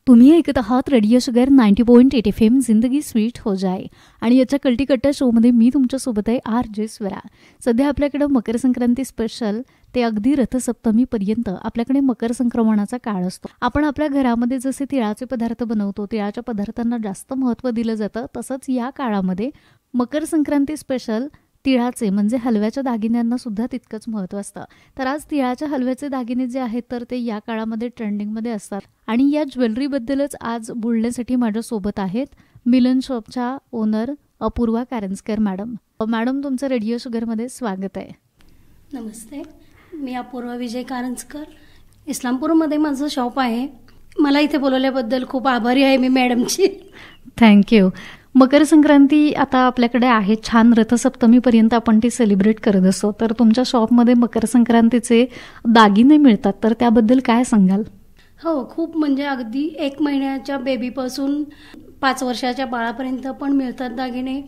तुम्ही ऐकत आहात रेडिओ शुगर 90.8 FM जिंदगी स्वीट हो जाए आणि याच्या कल्टीकट्टा शोमध्ये मी तुमच्यासोबत आहे RJ स्वरा. सध्या आपल्याकडे मकर संक्रांती स्पेशल ते अगदी रथसप्तमीपर्यंत आपल्याकडे मकर संक्रमणाचा काळ असतो. आपण आपल्या घरामध्ये जसे तिळाचे पदार्थ बनवतो, तिळाच्या पदार्थांना जास्त महत्त्व दिलं जातं, तसंच या काळामध्ये मकर संक्रांती स्पेशल तिळाचे म्हणजे हलव्याच्या दागिन्यांना सुद्धा तितकंच महत्त्व असतं. तर आज तिळाच्या हलव्याचे दागिने जे आहेत तर ते या काळामध्ये ट्रेंडिंगमध्ये असतात आणि या ज्वेलरीबद्दलच आज बोलण्यासाठी माझ्यासोबत आहेत मिलन शॉपच्या owner Apurva Karanjkar madam. Madam, तुमचं रेडिओ शुगरमध्ये स्वागत आहे. नमस्ते, मी अपूर्वा विजय कारंजकर. इस्लामपूरमध्ये माझं शॉप आहे. मला इथे बोलवल्याबद्दल खूप आभारी आहे मी मॅडमची. थँक्यू. मकर संक्रांती आता आपल्याकडे आहे, छान रथसप्तमीपर्यंत आपण ती सेलिब्रेट करत असतो. तर तुमच्या शॉपमध्ये मकर संक्रांतीचे दागिने मिळतात, तर त्याबद्दल काय सांगाल? हो, खूप म्हणजे अगदी 1 महिन्याच्या बेबीपासून 5 वर्षाच्या बाळापर्यंत पण मिळतात दागिने.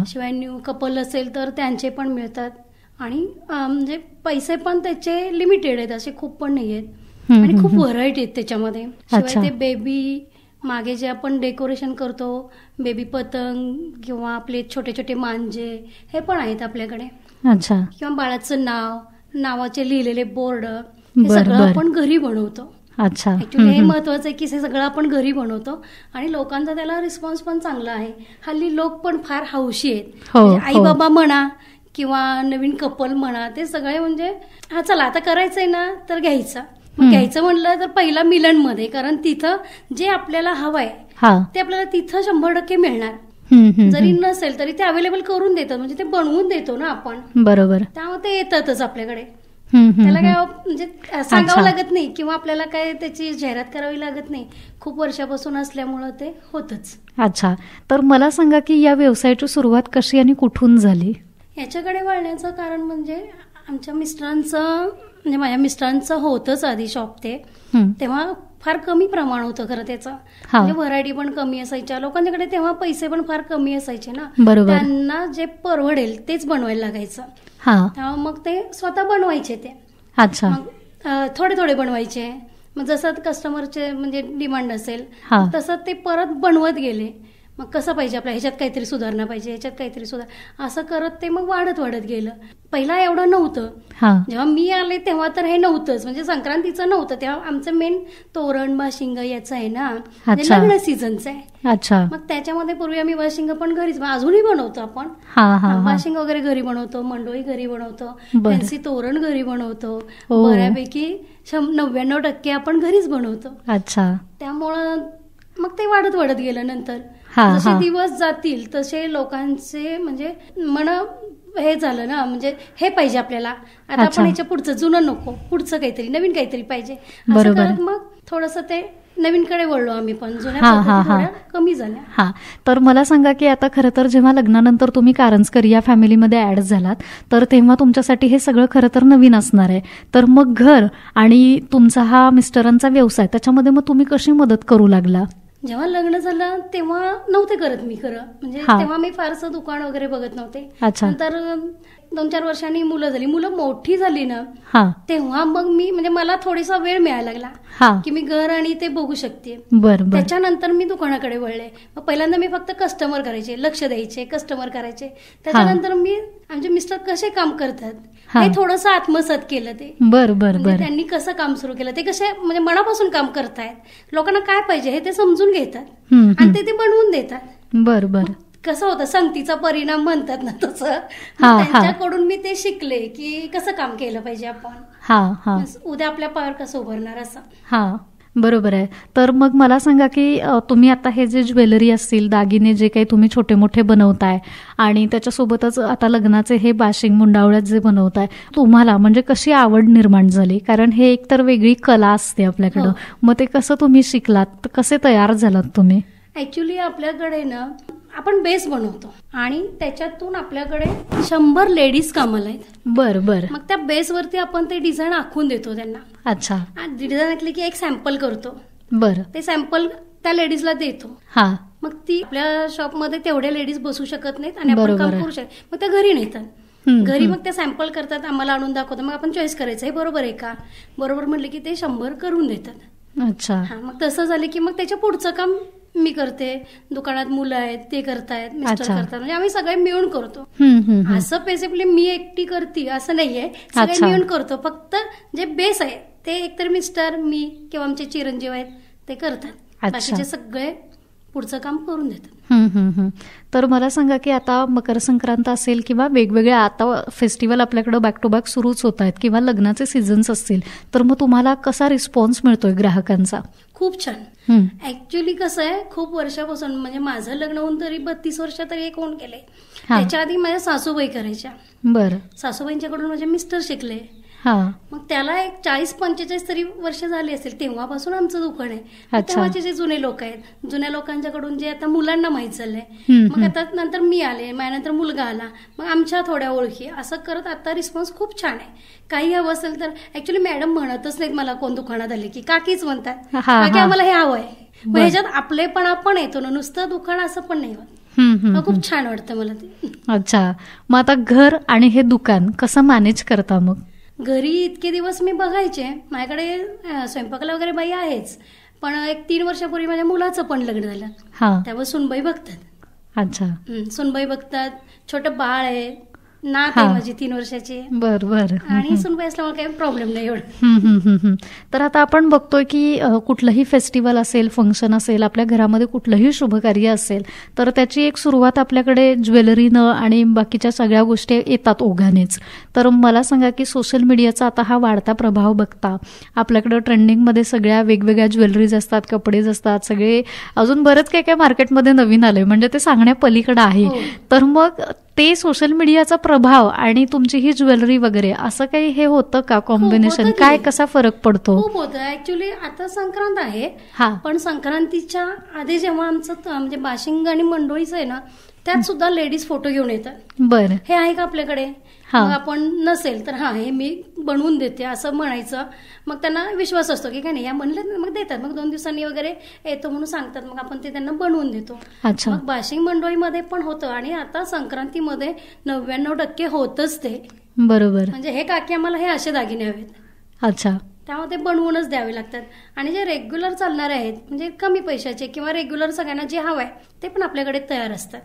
शिवाय न्यू कपल असेल तर त्यांचे पण मिळतात आणि म्हणजे पैसे पण त्याचे लिमिटेड आहेत, असे खूप पण नाही आहेत आणि खूप व्हरायटी आहेत त्याच्यामध्ये. शिवाय ते बेबी मागे जे आपण डेकोरेशन करतो, बेबी पतंग किंवा आपले छोटे छोटे मांजे, हे पण आहेत आपल्याकडे. अच्छा. किंवा बाळाचं नाव, नावाचे लिहिलेले बोर्ड, हे सगळं आपण घरी बनवतो. अच्छा. ऍक्च्युली हे महत्वाचं आहे की हे सगळं आपण घरी बनवतो आणि लोकांचा त्याला रिस्पॉन्स पण चांगला आहे. हल्ली लोक पण फार हौशी आहेत. आई बाबा म्हणा किंवा नवीन कपल म्हणा, ते सगळे म्हणजे हा चला आता करायचंय ना तर घ्यायचं. घ्यायचं म्हणलं तर पहिला मिलनमध्ये, कारण तिथं जे आपल्याला हवंय ते आपल्याला तिथं 100% मिळणार. जरी नसेल तरी ते अवेलेबल करून देतात, म्हणजे ते बनवून देतो ना आपण. बरोबर. त्यामुळे ते येतातच आपल्याकडे. त्याला काय म्हणजे सांगावं लागत नाही किंवा आपल्याला काय त्याची जाहिरात करावी लागत नाही. खूप वर्षापासून असल्यामुळं ते होतच. अच्छा. तर मला सांगा की या व्यवसायाची सुरुवात कशी आणि कुठून झाली? याच्याकडे वळण्याचं कारण म्हणजे आमच्या मिस्टरांचं, म्हणजे माझ्या मिस्टरांचं होतंच आधी शॉप ते. तेव्हा फार कमी प्रमाण होतं खरं त्याचं, म्हणजे व्हरायटी पण कमी असायच्या लोकांच्याकडे. तेव्हा पैसे पण फार कमी असायचे ना, त्यांना जे परवडेल तेच बनवायला लागायचं. तेव्हा मग ते स्वतः बनवायचे ते. अच्छा. मग थोडे थोडे बनवायचे. मग जसं कस्टमरचे म्हणजे डिमांड असेल तसं ते परत बनवत गेले. मग कसं पाहिजे आपल्या ह्याच्यात काहीतरी सुधारणा पाहिजे, ह्याच्यात काहीतरी असं करत ते मग वाढत गेलं. पहिला एवढं नव्हतं. जेव्हा मी आले तेव्हा तर हे नव्हतंच, म्हणजे संक्रांतीचं नव्हतं. तेव्हा आमचं मेन तोरण बाशिंग याचं आहे ना, लग्न सीझनचं आहे. अच्छा. मग त्याच्यामध्ये पूर्वी आम्ही बाशिंग पण घरीच, अजूनही बनवतो आपण. बाशिंग वगैरे घरी बनवतो, मंडोळी घरी बनवतो, फॅन्सी तोरण घरी बनवतो. बऱ्यापैकी 99% आपण घरीच बनवतो. अच्छा. त्यामुळं मग ते वाढत गेलं. नंतर जसे दिवस जातील तसे लोकांचे म्हणजे मन हे झालं ना, म्हणजे हे पाहिजे आपल्याला, आता आपण ह्याच्या पुढचं जुनं नको, पुढचं काहीतरी नवीन काहीतरी पाहिजे. असं करत मग थोडंसं ते नवीनकडे वळलो आम्ही पण. जुन्या कमी झाल्या. तर मला सांगा की आता खरं तर जेव्हा लग्नानंतर तुम्ही कारंजकर या फॅमिलीमध्ये ऍड झालात, तर तेव्हा तुमच्यासाठी हे सगळं खरं तर नवीन असणार आहे. तर मग घर आणि तुमचा हा मिस्टरांचा व्यवसाय, त्याच्यामध्ये मग तुम्ही कशी मदत करू लागला? जेव्हा लग्न झालं तेव्हा नव्हते करत मी खरं, म्हणजे तेव्हा मी फारसं दुकान वगैरे बघत नव्हते. नंतर 2-4 वर्षांनी मुलं झाली, मुलं मोठी झाली ना, तेव्हा मग मी म्हणजे मला थोडासा वेळ मिळायला लागला की मी घर आणि ते बघू शकते. त्याच्यानंतर मी दुकानाकडे वळले. मग पहिल्यांदा मी फक्त कस्टमर करायचे, लक्ष द्यायचे, कस्टमर करायचे. त्याच्यानंतर मी आमचे मिस्टर कसे काम करतात हे थोडंसं आत्मसात केलं. ते म्हणजे त्यांनी कसं काम सुरू केलं, ते कसे म्हणजे मनापासून काम करतायत, लोकांना काय पाहिजे हे ते समजून घेतात आणि ते बनवून देतात. बरोबर. कसं होतं, संगतीचा परिणाम म्हणतात ना, तसं त्यांच्याकडून मी ते शिकले की कसं काम केलं पाहिजे आपण, उद्या आपल्या पायावर कसं उभारणार असं. बरोबर आहे. तर मग मला सांगा की तुम्ही आता हे जे ज्वेलरी असतील, दागिने जे काही तुम्ही छोटे मोठे बनवताय आणि त्याच्यासोबतच आता लग्नाचे हे बाशिंग मुंडावळ्यात जे बनवताय, तुम्हाला म्हणजे कशी आवड निर्माण झाली? कारण हे एक तर वेगळी कला असते आपल्याकडं. मग ते कसं तुम्ही शिकलात, कसे तयार झालात तुम्ही? ऍक्च्युली आपल्याकडे ना आपण बेस बनवतो आणि त्याच्यातून आपल्याकडे 100 लेडीज कामाला आहेत. बरं. मग त्या बेसवरती आपण ते डिझाईन आखून देतो त्यांना. अच्छा. डिझाईन आखली की एक सॅम्पल करतो. बरं. ते सॅम्पल त्या लेडीजला देतो. मग ती आपल्या शॉपमध्ये तेवढ्या लेडीज बसू शकत नाहीत आणि आपण काम करू शकतो. मग त्या घरी नेतात. घरी मग त्या सॅम्पल करतात, आम्हाला आणून दाखवतात. मग आपण चॉईस करायचं हे बरोबर आहे का, बरोबर म्हटलं की ते 100 करून देतात. अच्छा. मग तसं झालं की मग त्याच्या पुढचं काम मी करते. दुकानात मुलं आहेत ते करतायत, मिस्टर करतात, म्हणजे आम्ही सगळे मिळून करतो. असं बेसिकली मी एकटी करते असं नाहीये, सगळे मिळून करतो. फक्त जे बेस आहे ते एकतर मिस्टर, मी किंवा आमचे चिरंजीव आहेत ते करतात. बाकीचे सगळे पुढचं काम करून देतात. तर मला सांगा की आता मकर संक्रांत असेल किंवा वेगवेगळ्या आता फेस्टिवल आपल्याकडे बॅक टू बॅक सुरूच होत आहेत किंवा लग्नाचे सीझन्स असतील, तर मग तुम्हाला कसा रिस्पॉन्स मिळतोय ग्राहकांचा? खूप छान. ऍक्च्युली कसं आहे, खूप वर्षापासून म्हणजे माझं लग्न होऊन तरी 32 वर्ष तरी एक होऊन गेले. त्याच्या आधी माझ्या सासूबाई करायच्या. बरं. सासूबाईंच्याकडून माझे मिस्टर शिकले. मग त्याला एक 40-45 तरी वर्ष झाली असेल तेव्हापासून आमचं दुकान आहे. तेव्हाचे जे जुने लोक आहेत, जुन्या लोकांच्याकडून जे आता मुलांना माहीत झालंय, मग आता नंतर मी आले, माझ्यानंतर मुलगा आला, मग आमच्या थोड्या ओळखी, असं करत आता रिस्पॉन्स खूप छान आहे. काही हवं असेल तर ऍक्च्युली मॅडम म्हणतच नाहीत मला कोण दुकानात आले की, काकीच म्हणतात काकी आम्हाला हे हवंय. मग ह्याच्यात आपलेपणा पण येतो ना, नुसतं दुकान असं पण नाही होत. खूप छान वाटतं मला ते. अच्छा. मग आता घर आणि हे दुकान कसं मॅनेज करता? मग घरी इतके दिवस मी बघायचे, माझ्याकडे स्वयंपाकाला वगैरे बाई आहेच, पण एक 3 वर्षापूर्वी माझ्या मुलाचं पण लग्न झालं, त्यावर सुनबाई बघतात. अच्छा. सुनबाई बघतात, छोटं बाळ आहे, नात आहे माझी 3 वर्षाची. बरं. आणि सुनबाई असल्यामुळे काही प्रॉब्लेम नाही एवढं. तर आता आपण बघतोय की कुठलंही फेस्टिवल असेल, फंक्शन असेल, आपल्या घरामध्ये कुठलंही शुभकार्य असेल, तर त्याची एक सुरुवात आपल्याकडे ज्वेलरीनं आणि बाकीच्या सगळ्या गोष्टी येतात ओघानेच. तर मला सांगा की सोशल मीडियाचा आता हा वाढता प्रभाव बघता आपल्याकडे ट्रेंडिंगमध्ये सगळ्या वेगवेगळ्या ज्वेलरीज असतात, कपडेज असतात, सगळे अजून बरंच काय काय मार्केटमध्ये नवीन आलंय, म्हणजे ते सांगण्या पलीकडे आहे. तर मग ते सोशल मीडियाचा प्रभाव आणि तुमची ही ज्वेलरी वगैरे असं काही हे होतं का कॉम्बिनेशन? काय कसा फरक पडतो? खूप होतं. ऍक्च्युली आता संक्रांत आहे, पण संक्रांतीच्या आधी जेव्हा आमचं म्हणजे बाशिंग आणि मंडोळीचं आहे ना, त्यात सुद्धा लेडीज फोटो घेऊन येतात. बरं. हे आहे का आपल्याकडे? मग आपण नसेल तर हे मी बनवून देते असं म्हणायचं. मग त्यांना विश्वास असतो की काय नाही या बनले, मग देतात. मग 2 दिवसांनी वगैरे येतो म्हणून सांगतात, मग आपण ते त्यांना बनवून देतो. मग बाशिंग मंडोळीमध्ये पण होतं आणि आता संक्रांतीमध्ये 99% होतच ते. बरोबर. म्हणजे हे काकी आम्हाला हे असे दागिने हवेत. अच्छा. त्यामुळे ते बनवूनच द्यावे लागतात. आणि जे रेग्युलर चालणारे आहेत म्हणजे कमी पैशाचे किंवा रेग्युलर सगळ्यांना जे हवंय ते पण आपल्याकडे तयार असतात,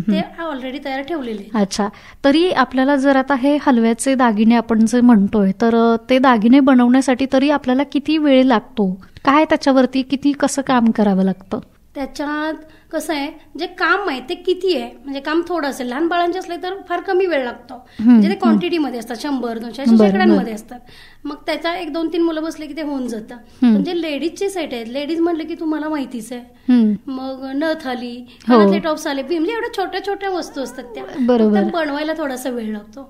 ते ऑलरेडी तयार ठेवलेले. अच्छा. तरी आपल्याला जर आता हे हलव्याचे दागिने आपण जे म्हणतोय, तर ते दागिने बनवण्यासाठी तरी आपल्याला किती वेळ लागतो? काय त्याच्यावरती किती कसं काम करावं लागतं? त्याच्यात कसं आहे, जे काम आहे ते किती आहे, म्हणजे काम थोडं असेल, लहान बाळांचे असले तर फार कमी वेळ लागतो, म्हणजे ते क्वांटिटीमध्ये असतात, 100-200 शेकड्यांमध्ये असतात. मग त्याचा 1-2-3 मुलं बसले की ते होऊन जातं. पण जे लेडीजचे सेट आहेत, लेडीज म्हणले की तुम्हाला माहितीच आहे, मग नथ आली, कानातले टॉप्स आले, म्हणजे एवढ्या छोट्या छोट्या वस्तू असतात त्या बनवायला थोडासा वेळ लागतो.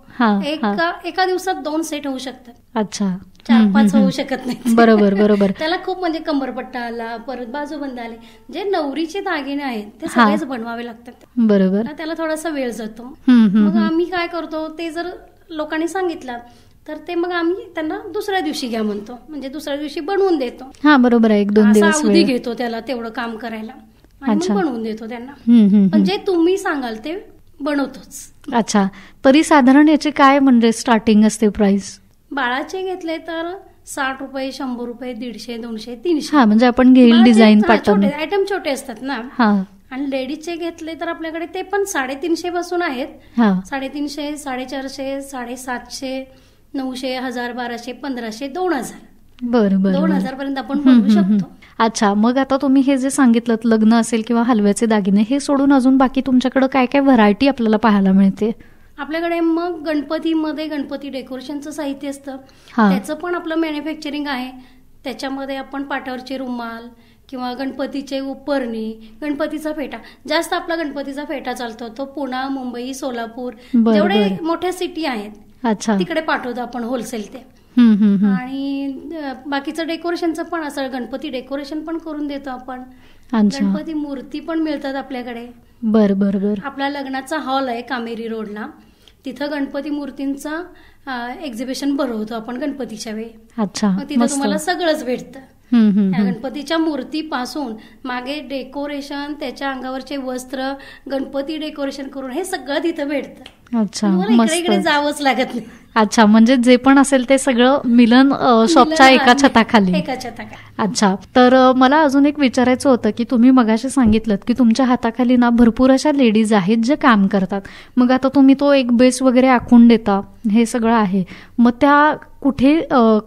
एका दिवसात 2 सेट होऊ शकतात. अच्छा. 4-5 होऊ शकत नाही. बरोबर. त्याला खूप म्हणजे कंबरपट्टा आला, परत बाजूबंद आले, जे नवरीचे दागिने आहेत ते सगळेच बनवावे लागतात. बरोबर. त्याला थोडासा वेळ जातो. मग आम्ही काय करतो, ते जर लोकांनी सांगितलं तर ते मग आम्ही त्यांना दुसऱ्या दिवशी घ्या म्हणतो, म्हणजे दुसऱ्या दिवशी बनवून देतो. बरोबर आहे. 1-2 दिवस अवधी घेतो त्याला तेवढं काम करायला आणि बनवून देतो त्यांना. पण जे तुम्ही सांगाल ते बनवतोच. अच्छा. तरी साधारण याची काय म्हणजे स्टार्टिंग असते प्राइस? बाळाचे घेतले तर 60 रुपये, 100 रुपये, 150, 200, 300. म्हणजे आपण घेईल डिझाईन पॅटर्न, आयटम छोटे असतात ना. आणि लेडीजचे घेतले तर आपल्याकडे ते पण 350 पासून आहेत. 350, 450, 750, 900, 1000, 1200, 1500, 2000. बरं. 2000 पर्यंत आपण बनवू शकतो. अच्छा. मग आता तुम्ही हे जे सांगितलं लग्न असेल किंवा हलव्याचे दागिने, हे सोडून अजून बाकी तुमच्याकडे काय काय व्हरायटी आपल्याला पाहायला मिळते? आपल्याकडे मग गणपतीमध्ये गणपती डेकोरेशनचं साहित्य असतं, त्याचं पण आपलं मॅन्युफॅक्चरिंग आहे. त्याच्यामध्ये आपण पाटावरचे रुमाल किंवा गणपतीचे उपरणी, गणपतीचा फेटा, जास्त आपला गणपतीचा फेटा चालतो तो पुणे, मुंबई, सोलापूर, जेवढे मोठ्या सिटी आहेत तिकडे पाठवतो आपण होलसेल ते. आणि बाकीचं डेकोरेशनचं पण असं गणपती डेकोरेशन पण करून देतो आपण. गणपती मूर्ती पण मिळतात आपल्याकडे. बरं. आपला लग्नाचा हॉल आहे कामेरी रोडला, तिथं गणपती मूर्तींचा एक्झिबिशन भरवतो आपण गणपतीच्या वेळी. अच्छा. मग तिथं तुम्हाला सगळंच भेटतं. गणपतीच्या मूर्तीपासून मागे डेकोरेशन, त्याच्या अंगावरचे वस्त्र, गणपती डेकोरेशन करून हे सगळं तिथं भेटतं. अच्छा. तुम्हाला इकडे जावंच लागत नाही. अच्छा, म्हणजे जे पण असेल ते सगळं मिलन शॉपच्या एका छताखाली. अच्छा, तर मला अजून एक विचारायचं होतं की तुम्ही मगाशी सांगितलं की तुमच्या हाताखाली ना भरपूर अशा लेडीज आहेत जे काम करतात. मग आता तुम्ही तो एक बेस वगैरे आखून देता, हे सगळं आहे, मग त्या कुठे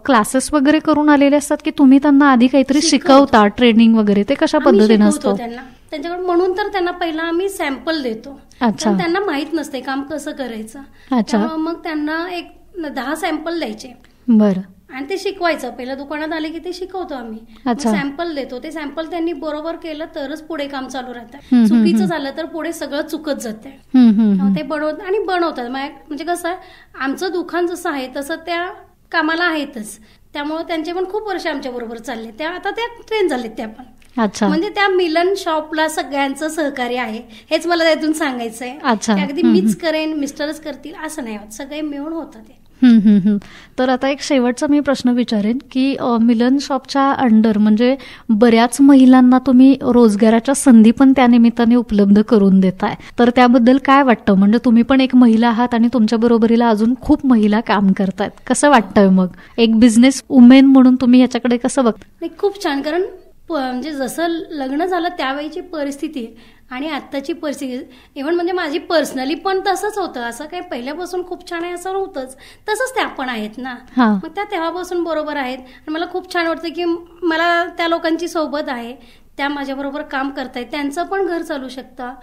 क्लासेस वगैरे करून आलेले असतात की तुम्ही त्यांना आधी काहीतरी शिकवता, ट्रेनिंग वगैरे, ते कशा पद्धतीने असतं त्यांच्याकडे? म्हणून तर त्यांना पहिला आम्ही सॅम्पल देतो. अच्छा, त्यांना माहित नसते काम कसं करायचं. अच्छा, मग त्यांना एक 10 सॅम्पल द्यायचे. बरं. आणि ते शिकवायचं. पहिल्या दुकानात आले की ते शिकवतो आम्ही, सॅम्पल देतो. ते सॅम्पल त्यांनी बरोबर केलं तरच पुढे काम चालू राहतं. चुकीचं झालं तर पुढे सगळं चुकत जाते. ते बनवतात. म्हणजे कसं आमचं दुकान जसं आहे तसं त्या कामाला आहेतच. त्यामुळे त्यांचे पण खूप वर्ष आमच्या बरोबर चालले. त्या आता त्या ट्रेन झालेत त्या पण. अच्छा, म्हणजे त्या मिलन शॉपला सगळ्यांचं सहकार्य आहे, हेच मला त्यातून सांगायचंय. अगदी मीच करेन, मिस्टरच करतील असं नाही होत, सगळे मिळून होतं ते. तर आता एक शेवटचा मी प्रश्न विचारेन की मिलन शॉपच्या अंडर म्हणजे बऱ्याच महिलांना तुम्ही रोजगाराच्या संधी पण त्या निमित्ताने उपलब्ध करून देताय, तर त्याबद्दल काय वाटतं? म्हणजे तुम्ही पण एक महिला आहात आणि तुमच्या बरोबरीला अजून खूप महिला काम करतायत, कसं वाटतंय? मग एक बिझनेस वुमेन म्हणून तुम्ही याच्याकडे कसं बघता? खूप छान, कारण म्हणजे जसं लग्न झालं त्यावेळीची परिस्थिती आणि आत्ताची परिस्थिती, इव्हन म्हणजे माझी पर्सनली पण तसंच होतं. असं काही पहिल्यापासून खूप छान आहे असं नव्हतंच, तसंच त्या पण आहेत ना. मग त्या तेव्हापासून बरोबर आहेत आणि मला खूप छान वाटतं की मला त्या लोकांची सोबत आहे, त्या माझ्याबरोबर काम करतायत, त्यांचं पण घर चालू शकतं.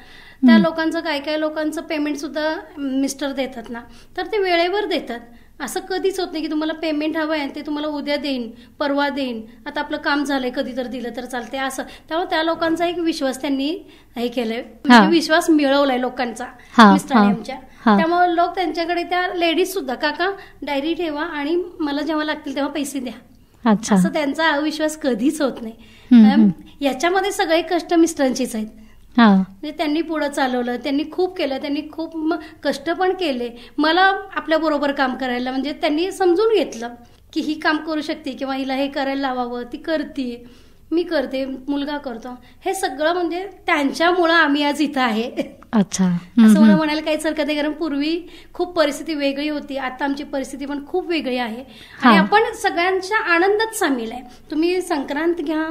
त्या लोकांचं काही लोकांचं पेमेंट सुद्धा मिस्टर देतात ना, तर ते वेळेवर देतात. असं कधीच होत नाही की तुम्हाला पेमेंट हवं आहे ते तुम्हाला उद्या देईन, परवा देईन, आता आपलं काम झालंय कधी तर दिलं तर चालतंय असं. त्यामुळे त्या लोकांचा एक विश्वास त्यांनी हे केलंय, म्हणजे विश्वास मिळवलाय लोकांचा मिस्टरांनी आमच्या. त्यामुळे लोक त्यांच्याकडे, त्या लेडीज सुद्धा, काका डायरी ठेवा आणि मला जेव्हा लागतील तेव्हा पैसे द्या, असं त्यांचा अविश्वास कधीच होत नाही. याच्यामध्ये सगळे कष्ट मिस्टरांचीच आहेत. म्हणजे त्यांनी पुढे चालवलं, त्यांनी खूप केलं, त्यांनी खूप कष्ट पण केले मला आपल्या बरोबर काम करायला. म्हणजे त्यांनी समजून घेतलं की ही काम करू शकते किंवा हिला हे करायला लावावं, ती करते, मी करते, मुलगा करतो. हे सगळं म्हणजे त्यांच्यामुळं आम्ही आज इथं आहे. अच्छा, असं मला म्हणायला काहीच हरकत नाही, कारण पूर्वी खूप परिस्थिती वेगळी होती, आता आमची परिस्थिती पण खूप वेगळी आहे आणि आपण सगळ्यांच्या आनंदात सामील आहे. तुम्ही संक्रांत घ्या,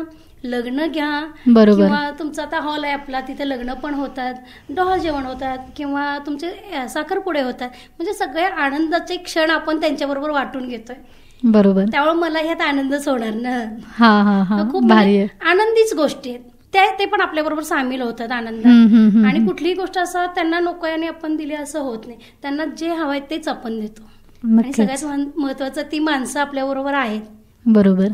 लग्न घ्या, किंवा तुमचा आता हॉल आहे आपला, तिथे लग्न पण होतात, डॉल जेवण होतात, किंवा तुमचे साखरपुडे होतात. म्हणजे सगळे आनंदाचे क्षण आपण त्यांच्याबरोबर वाटून घेतोय. बरोबर. त्यामुळे मला ह्यात आनंदच होणार ना. खूप आनंदीच गोष्टी आहेत, ते पण आपल्या बरोबर सामील होतात आनंदात. आणि कुठलीही गोष्ट असं त्यांना नको आणि आपण दिली असं होत नाही. त्यांना जे हवंय तेच आपण देतो. आणि सगळ्यात महत्वाचं, ती माणसं आपल्या बरोबर आहेत. बरोबर.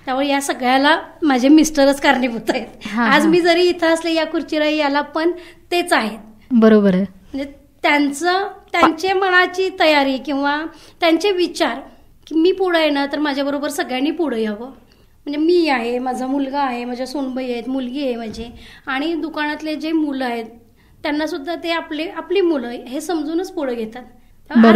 त्यामुळे या सगळ्याला माझे मिस्टरच कारणीभूत आहेत. आज मी जरी इथं असले या खुर्चीला, याला पण तेच आहेत. बरोबर आहे. म्हणजे त्यांचे मनाची तयारी किंवा त्यांचे विचार की मी पुढे आहे ना, तर माझ्याबरोबर सगळ्यांनी पुढे यावं. म्हणजे मी आहे, माझा मुलगा आहे, माझ्या सोनबाई आहेत, मुलगी आहे माझी, आणि दुकानातले जे मुलं आहेत त्यांना सुद्धा ते आपली मुलं हे समजूनच पुढे घेतात.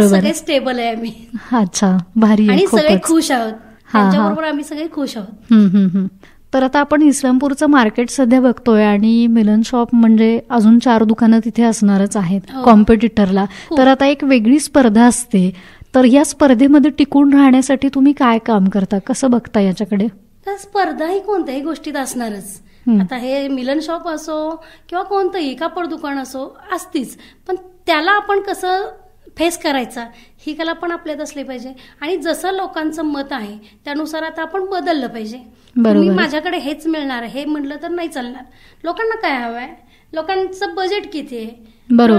सगळे स्टेबल आहे आम्ही. अच्छा, भारी. आणि सगळे खुश आहोत, त्यांच्याबरोबर आम्ही सगळे खुश आहोत. तर आता आपण इस्लामपूरचं मार्केट सध्या बघतोय आणि मिलन शॉप म्हणजे अजून 4 दुकानं तिथे असणारच आहेत कॉम्पिटिटरला. तर आता एक वेगळी स्पर्धा असते, तर या स्पर्धेमध्ये टिकून राहण्यासाठी तुम्ही काय काम करता, कसं बघता याच्याकडे? तर स्पर्धा ही कोणत्याही गोष्टीत असणारच. आता हे मिलन शॉप असो किंवा कोणतंही कापड दुकान असो असतीच, पण त्याला आपण कसं फेस करायचा ही कला पण आपल्यात असली पाहिजे. आणि जसं लोकांचं मत आहे त्यानुसार आता आपण बदललं पाहिजे. मी माझ्याकडे हेच मिळणार हे म्हटलं तर नाही चालणार. लोकांना काय हवंय, लोकांचं बजेट किती आहे,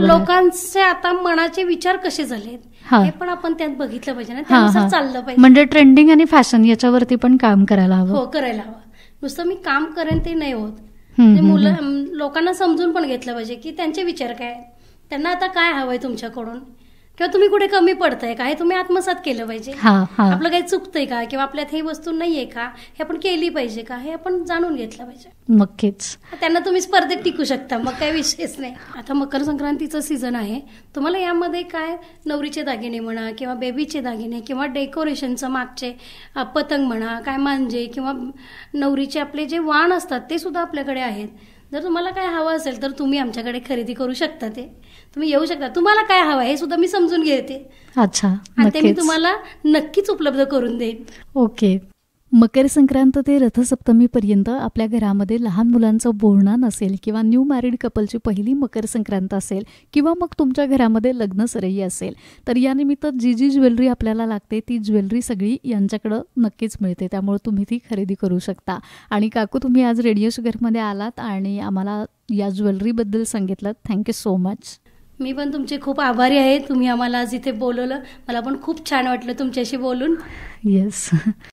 लोकांचे आता मनाचे विचार कसे झालेत हे पण आपण त्यात बघितलं पाहिजे ना, त्यानुसार चाललं पाहिजे. म्हणजे ट्रेंडिंग आणि फॅशन याच्यावरती पण काम करायला हवं. हो, करायला हवं. नुसतं मी काम करेन ते नाही होत. मुलं, लोकांना समजून पण घेतलं पाहिजे की त्यांचे विचार काय, त्यांना आता काय हवंय तुमच्याकडून, किंवा तुम्ही कुठे कमी पडताय का हे तुम्ही आत्मसात केलं पाहिजे. आपलं काही चुकतंय का, किंवा आपल्यात ही वस्तू नाहीये का, हे आपण केली पाहिजे का, हे आपण जाणून घेतलं पाहिजे. नक्कीच. त्यांना तुम्ही स्पर्धेत टिकू शकता, मग काही विषयच नाही. आता मकर संक्रांतीचं सीझन आहे, तुम्हाला यामध्ये काय नवरीचे दागिने म्हणा, किंवा बेबीचे दागिने, किंवा डेकोरेशनचं मागचे पतंग म्हणा, काय मांजे, किंवा नवरीचे आपले जे वाण असतात ते सुद्धा आपल्याकडे आहेत. जर तुम्हाला काय हवं असेल तर तुम्ही आमच्याकडे खरेदी करू शकता, ते तुम्ही येऊ शकता, तुम्हाला काय हवं हे सुद्धा मी समजून घेते. अच्छा, आणि ते मी तुम्हाला नक्कीच उपलब्ध करून देईन. ओके. मकर संक्रांत ते रथसप्तमीपर्यंत आपल्या घरामध्ये लहान मुलांचं बोहणा नसेल किंवा न्यू मॅरिड कपलची पहिली मकर संक्रांत असेल किंवा मग तुमच्या घरामध्ये लग्न सरई असेल, तर यानिमित्त जी जी ज्वेलरी आपल्याला लागते ती ज्वेलरी सगळी यांच्याकडं नक्कीच मिळते. त्यामुळे तुम्ही ती खरेदी करू शकता. आणि काकू, तुम्ही आज रेडिओ शुगरमध्ये आलात आणि आम्हाला या ज्वेलरीबद्दल सांगितलं. Thank you so much. मी पण तुमचे खूप आभारी आहे. तुम्ही आम्हाला आज इथे बोलवलं, मला पण खूप छान वाटलं तुमच्याशी बोलून. येस.